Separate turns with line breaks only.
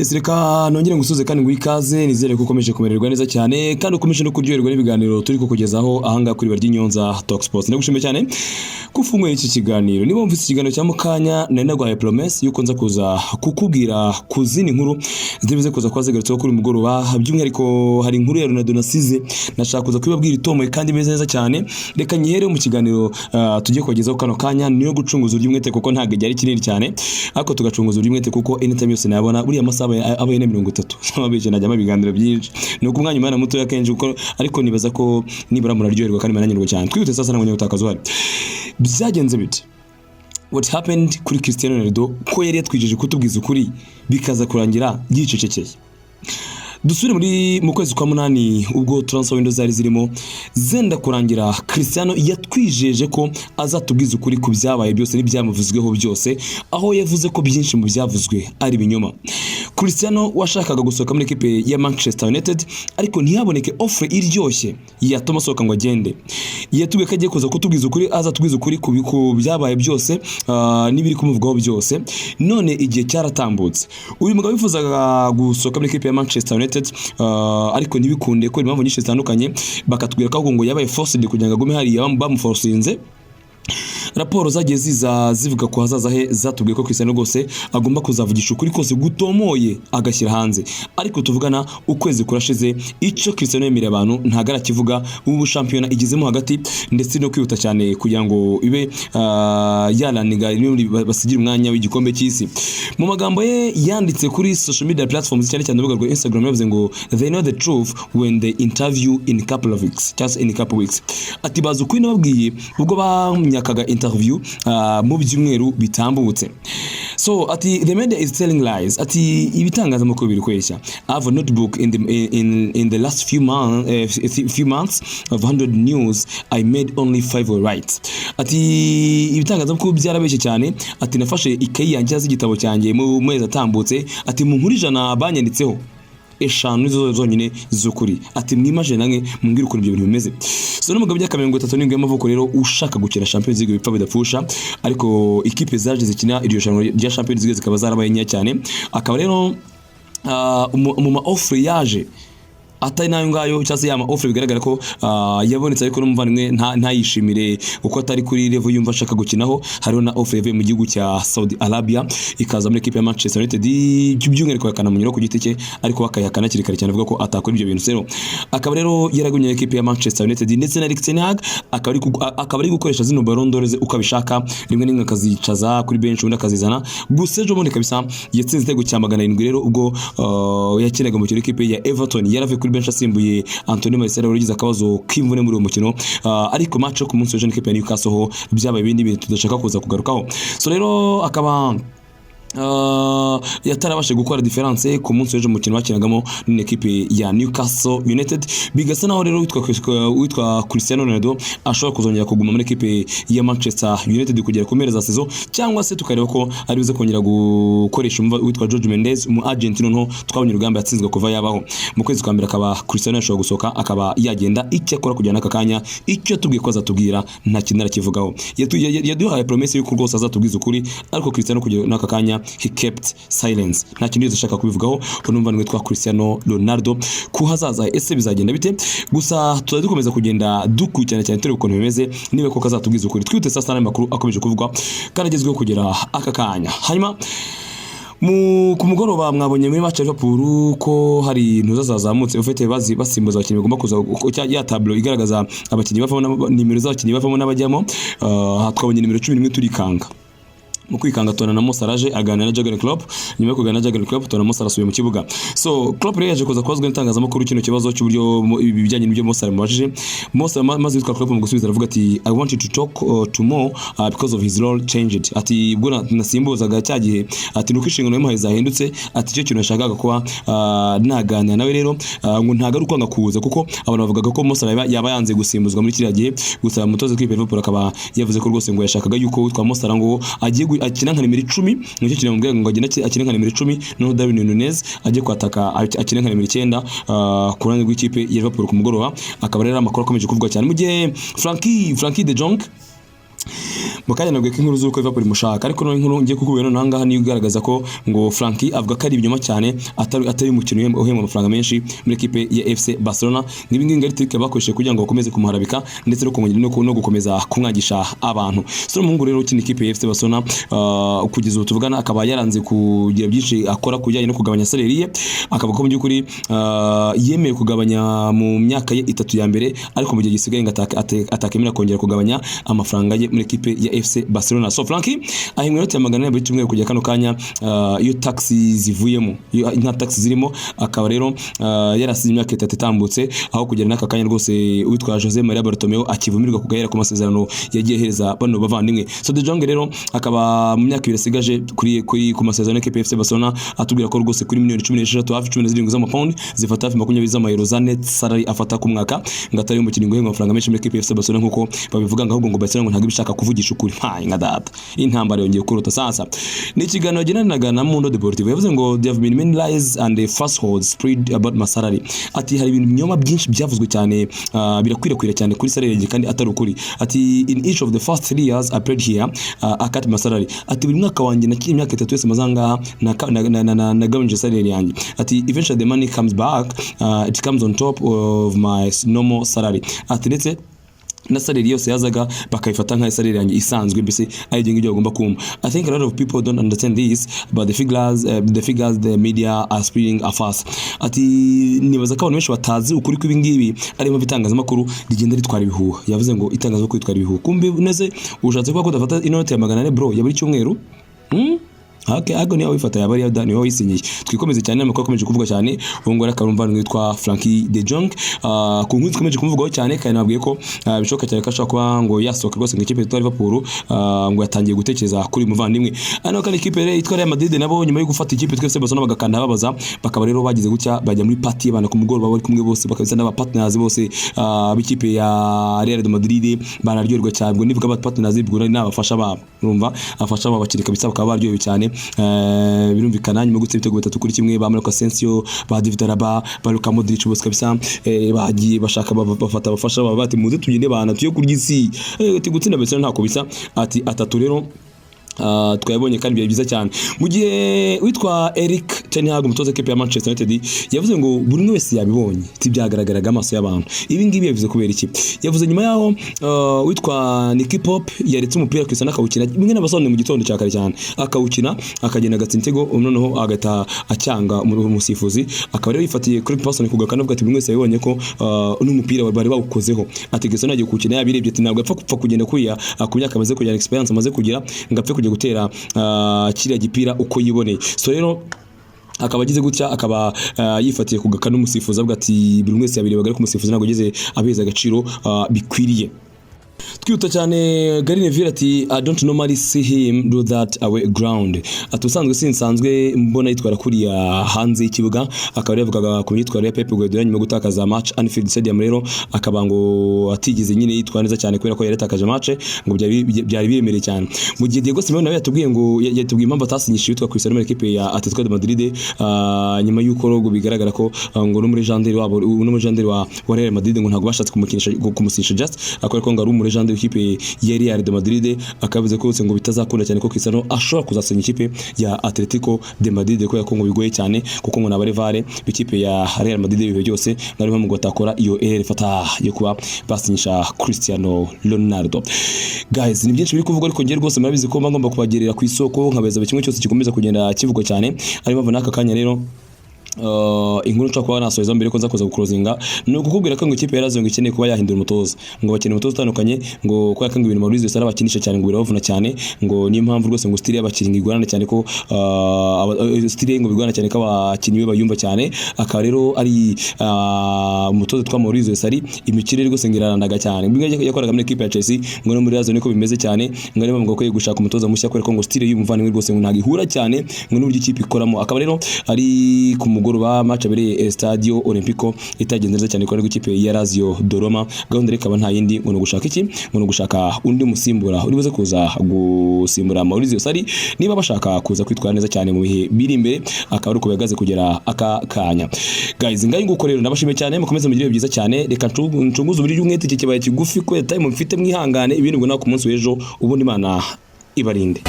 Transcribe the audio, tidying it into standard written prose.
Yes, reka nongere ngusuze kandi ngwikaze nizere ko ukomeje kumererwa neza cyane kandi ukomeje no kuryoherwa n'ibiganiro turi kukugezaho ahanga kuri BARYINYONZA Talk Sports. Ndagushimiye cyane kufunguye iki kiganiro. Niba mvise ikiganiro cya mukanya nari naguhaye promise yuko nza kuza kukubwira kuzini nkuru zibize kuza kwazigaritseho kuri mugoroba, by'umwihariko hari inkuru ya Ronaldo nasize nashaka kuza kwibabwira itomoye kandi imeze neza cyane. Reka nyihere mu kiganiro tujye kugezaho kano kanya niyo gucunguza ury'umwete kuko ntago ryari kinini cyane, ariko tugacunguza ury'umwete kuko anytime yose nabona buriya masaba abaye na 30 ababeje najya mabiganiro byinshi nuko umwanya umwana muto yakenje uko, ariko nibaza ko nibura muraryoherwa kandi mananyirwa cyane. Twihute sasa nabonye utakazo hari byagenze bite, what happened kuri Cristiano Ronaldo ko yari yatwijeje kutubwiza ukuri bikaza kurangira yicecekeye. Dusubire muri mu kwezi kwa munani ubwo transfer windows zari zirimo zenda kurangira, Cristiano yatwijeje ko azatubwiza ukuri ku byabaye byose n'ibyamuvuzweho byose, aho yavuze ko byinshi mu byavuzwe ari binyoma. Cristiano washakaga gusohoka muri equipe ya Manchester United ariko ntiyaboneke offer iryoshye yatuma asohoka ngo agende. Yatubwiye ko agiye kuza kutubwiza ukuri, azatubwiza ukuri ku byabaye byose n'ibiri kumuvugwaho byose. None igihe cyaratambutse, uyu mugabo yifuzaga gusohoka muri equipe ya Manchester United ariko nibikunde ko impamvu nyinshi zitandukanye, bakatubwira ko ngo yabaye forced kugira ngo agume hariya bamuforcinze. Raporo zagiye zivuga ko hazaza he zatubwiye ko Cristiano rwose agomba kuzavugisha ukuri kose gutomoye agashyira hanze, ariko tuvugana ukwezi kurashize icyo Cristiano yemereye abantu ntagara kivuga. Ubu shampiyona igezemo hagati ndetse no kwihuta cyane kugira ngo ibe yaraniga basigira umwanya w'igikombe cy'isi. Mu magambo ye yanditse kuri social media platforms cyane cyane urubuga rwa Instagram, yavuze ngo they know the truth when they interview in couple of weeks, just in a couple weeks. Ati bazi ukuri nababwiye ubwo bamyakaga interview mu byumweru bitambutse. So ati the media is telling lies. Ati ibitangazamakuru biri kweshya. I have a notebook in the last few months of 100 news I made only 5 were right. Ati ibitangazamakuru byarabeshye cyane. Ati nafashe ikayi yanjye z'igitabo cyanjye mu mezi atambutse. Ati mu nkuru ijana banyanditseho eshanu nizo zonyine z'ukuri. Ati mwimaje nange mumbwira ukuntu ibyo bintu bimeze. So n'umugabo by'akamengo 37 y'amavuko rero ushaka gukina Champions League bipfa bidapfusha, ariko ikipe zaje zikina iryo shano rya Champions League zikaba zarabaye nya cyane. Akaba rero mu ma offer yaje atari nayo ngayo cyase yama offer bigaragara ko yabonetse, ariko n'umuvandimwe ntayishimire uko atari kuri level yumva ashaka gukinaho. Hariho na offer yavuye mu gihugu cya Saudi Arabia ikaza muri equipe ya Manchester United, by'umwihariko yakana munyuro ku giti cye, ariko bakayakana kirikare cyane avuga ko atakora ibyo bintu zero. Akaba rero yaragunye equipe ya Manchester United ndetse na Erik ten Hag akaba ari gukoresha zino Ballon d'Or uko abishaka, rimwe n'imwe akazicaza kuri bench undi akazizana. Gusa ejo bundi kabisa yatsinze igitego cya 700 rero ubwo yakinaga mu equipe ya Everton, yaravuye kuri bench asimbuye Anthony Martial urugize akabazo k'imvune muri uwo mukino, ariko match ku munsi w'ejo n'ikipe ya Newcastle byabaye ibindi bintu tudashaka kuza kugarukaho. So rero akaba yatarabashe gukora difference ku munsi w'ejo mukino bakinagamo n'equipe ya Newcastle United. Bigasa naho rero witwa Cristiano Ronaldo ashobora kuzongera kuguma muri equipe ya Manchester United kugera ku mpera za saison, cyangwa se tukareba ko ari bize kongera gukoresha witwa George Mendes mu Argentina. No twabonye urugamba yatsinzwe kuva yabaho mu kwezi kwa mbere, akaba Cristiano ashobora gusoka akaba yagenda. Icyo akora kujyana aka kanya icyo tubwiye ko azatubwira nta kintu arakivugaho. Yaduhaye promise yuko rwose azatubwiza ukuri, ariko Cristiano kujya n'aka kanya he kept silence, nta kintu yashaka kubivugaho. Unumva nitwa Cristiano Ronaldo ku hazaza ese bizagenda bite. Gusa tuzadukomeza kugenda dukurikirana cyane turi ukuntu bimeze, niba ko kazatubwiza ukuri. Twite sasa n'amakuru akomeje kuvugwa karagezweho kugera aka kanya. Hanyuma ku mugoroba mwabonye muri match ya Liverpool ko hari intuza zazamutse ufite basimbuza abakinnyi bagomba kuza ya tableau igaragaza abakinnyi bavamo nimero z'abakinnyi bavamo n'abajyamo. Twabonye nimero 11 turikanga mu kwikanga tona na Mosaraje aganira na Jurgen Klopp. Nyuma yo kuganira na Jurgen Klopp tona Mosara asubiye mu kibuga. So Klopp rero yaje kuza kwazwa n'itangazamakuru kino kibazo cy'uburyo ibijyanye n'ibyo Mosara mubajije. Mosara maze witwa Klopp mu gusubiza aravuga ati I want you to talk to more because of his role changed. Ati bwo nasimbuzaga cyagihe, ati nuko inshingano y'umuhaye zahindutse, ati cyo kintu yashakaga kuba naganira nawe rero ngo ntagaruka ngakuza kuko abantu bavugaga ko Mosara yaba yanze gusimbuzwa muri kiriya gihe. Gusa mutoze kwipe Liverpool akaba yavuze ko rwose ngo yashakaga yuko witwa Mosara ngo agiye akina nka nimero 10, nicyo kintu mbwira ngo agenda akina nka nimero 10, no Darwin Nunez agiye kwataka akina nka nimero 9 ku ruhande rw'ikipe ya Liverpool ku mugoroba. Akaba rero amakuru akomeje kuvugwa cyane mu gihe Frankie de Jong mukanya nabwiye ko inkuru z'uko Liverpool mushaka ariko no inkuru ngiye kukubwira no ngaha niyo igaragaza ko ngo Frankie avuga ko ari ibinyoma cyane atari umukino uhembwa amafaranga menshi muri equipe ya FC Barcelona n'ibingi ngari tike bakoresheje kugira ngo bakomeze kumuharabika ndetse no kumwongera no gukomeza kumwagisha abantu so umuhungu rero ukina equipe ya FC Barcelona kugeza utuvugana akaba yaranze kugira byinshi akora kujyanye no kugabanya salary ye akavuga ko mu by'ukuri yemeye kugabanya mu myaka ye 3 ya mbere ariko mu gihe gisigaye atakemera kongera kugabanya amafaranga ye muri equipe ya FC Barcelona so Frankie ahimwe note magana buri kimwe kujya kano kanya iyo taxi zivuyemo nta taxi zirimo akaba rero yarasize imyaka 3 itambutse aho kugera n'aka kanya rwose witwa Jose Maria Bartomeu akivumirwa kugahera ku masezerano yagiye hereza bano bavandimwe so de Jong rero akaba mu myaka 2 isigaje kuri ku masezerano y'equipe FC Barcelona atubwira ko rwose kuri miliyoni 16 hafi 17 z'amapound zifata hafi 20 z'amayero za net salary afata ku mwaka ngatari umukinnyi ngo amafaranga menshi muri equipe FC Barcelona nkuko babivuga ngo ahubwo ngo Barcelona ngo ntago bishaka kuvugisha ukuri nka data intambara yongeye kurota sasa ni ikiganiro genanaga na Mundo Deportivo yavuze ngo there have been many lies and the falsehoods spread about my salary ati hari ibintu binyoma byinshi byavuzwe cyane birakwirakwira cyane kuri salary yanjye kandi atari ukuri ati in each of the first 3 years I played here I cut my salary ati buri mwaka wanjye nakiri imyaka 3 yose mazanga na gabanje salary yanjye ati eventually the money comes back it comes on top of my normal salary ati ndetse na salary yose yazaga bakayifata nka salary yanjye isanzwe mbese ari ngibyo bagomba kumva I think a lot of people don't understand this but the figures the media are spreading are fast ati nibaza ko abantu benshi batazi ukuri kw'ibingibi ari mu bitangazamakuru rigenda ritwara ibihuha yavuze ngo itangazamakuru ritwara ibihuha kumbe neze ushatse ko dafata inote ya 400 bro ya buri cyumweru Okay, ago niyo wifata yabari ya Dani wayisinyiye. Twikomeze cyane amakuru akomeje kuvuga cyane ubwo rakarumva witwa Frankie de Jong ku nkuru tkomeje kuvugaho cyane kandi nabwiye ko bishoka cyane kasha kuba ngo yasohoka rwose mu ikipe ya Liverpool ngo yatangiye gutekereza kuri muvandimwe. Ano kandi ikipe yitwa Real Madrid nabo nyuma yo gufata ikipe twese Barcelona bagakanda babaza bakaba rero bagize gutya bajya muri party y'abana ku mugoroba bari kumwe bose bakabisa n'aba partners bose b'ikipe ya Real Madrid bararyoherwa cyane ngo nivuga aba partners bigura n'abafasha babo urumva afasha abo bakiri kabisa bakaba baryohewe cyane birumvikana nyuma gutse ibitego 3 kuri kimwe ba Marco Asensio ba David Alaba ba Luka Modric bose kabisa bagiye bashaka bafata abafasha babo bati muze tugende bana tuye kurya isi ati gutsinda Barcelona ntako bisa ati atatu rero twabonye kandi biye byiza cyane mu gihe witwa Eric ten Hag umutoza equipe ya Manchester United yavuze ngo buri wese yabibonye tibyagaragaraga amaso y'abantu ibi ngibi yavuze kubera iki yavuze nyuma yaho witwa Nicky Pop yaretse umupira Cristiano akawukina bimwe n'abasone mu gitondo cyakare cyane akawukina akagenda gatsintego noneho agata acyanga umusifuzi akaba rero yifatiye kuri person kugakana bwa ati buri wese yabonye ko n'umupira bari bawukozeho ategese nagiye kukina yabirebye ati ntabwo apfa kugenda kuriya ku myaka amaze kugira experience amaze kugira ngapfe kujya gutera kiriya gipira uko yiboneye so rero akaba agize gutya akaba yifatiye kugakana umusifuzi avuga ati buri wese yabirebaga ko umusifuzi ntago ageze abeza agaciro bikwiriye twihuta cyane Gary Neville ati I don't normally see him do that away ground atusanzwe sinsanzwe mbona yitwara kuriya hanze y'ikibuga akaba yavugaga ku myitwaro ya Pep Guardiola nyuma gutakaza match Anfield Stadium rero akaba ngo atigeze nyine yitwara neza cyane kubera ko yaretakaje match ngo byari biremereye cyane mu gihe Diego Simeone nawe yatubwiye ngo yatubwiye impamvu atasinyishije yitwa Cristiano muri equipe ya Atletico de Madrid nyuma y'uko rogo bigaragara ko ngo no muri gendarmerie wabo no muri gendarmerie wa Real Madrid ngo ntago bashatse kumusinyisha just akora ko ngo ari muri gendarmerie ikipe ya Real de Madrid akavuze ko ngo bitazakunda cyane ko Cristiano ashobora kuzasenya ikipe ya Atletico de Madrid ko yakongo bigoye cyane kuko ngo nabarevare b'ikipe ya Real Madrid bibe byose ngari mpamwe ngo takora iyo fata yo kuba basinyisha Cristiano Ronaldo. Guys ni byinshi biri kuvuga ariko ngiye rwose murabizi ko ngomba kubagerera ku isoko nkabeza kimwe cyose gikomeza kugenda kivugo cyane ari mpamvu naka kanya rero inkuru nshaka kuba nasoza mbere ko nza kuza gucrosinga no kukubwira ko ngo ikipe yarazonga ikeneye kuba yahindura umutoza ngo bakene umutoza utandukanye ngo ko yakanga ibintu Maurice Sara bakinisha cyane ngo biravuna cyane ngo niyo mpamvu rwose ngo style y'abakinnyi igorana cyane ko style ngo bigorana cyane ko abakinnyi bayumva cyane akaba rero ari umutoza twa Maurice Sara imikire rwose ngirarandaga cyane mbinga yakoraga muri equipe ya Chelsea ngo no muri yazo niko bimeze cyane ngo ari mpamvu ko gushaka umutoza mushya kwera ko ngo style y'umuvani rwose ngo ntagihura cyane ngo n'uburyo ikipe ikoramo akaba rero ari mugoroba match abereye Stadio Olimpico itagenze neza cyane kwa ikipe ya Lazio Doroma. Gahunda reka nta yindi ngo gushaka iki ngo gushaka undi musimbura uri buze kuza gusimbura Maurizio Sarri niba bashaka kuza kwitwara neza cyane mu bihe biri imbere akaba ari kubagaze kugera aka kanya. Guys ngayi nguko rero nabashime cyane mukomeze mugire byiza cyane reka ncunguze uburyo umwete iki kibaye kigufi ko time mfite mwihangane ibintu ngo na ku munsi w'ejo ubundi Imana ibarinde.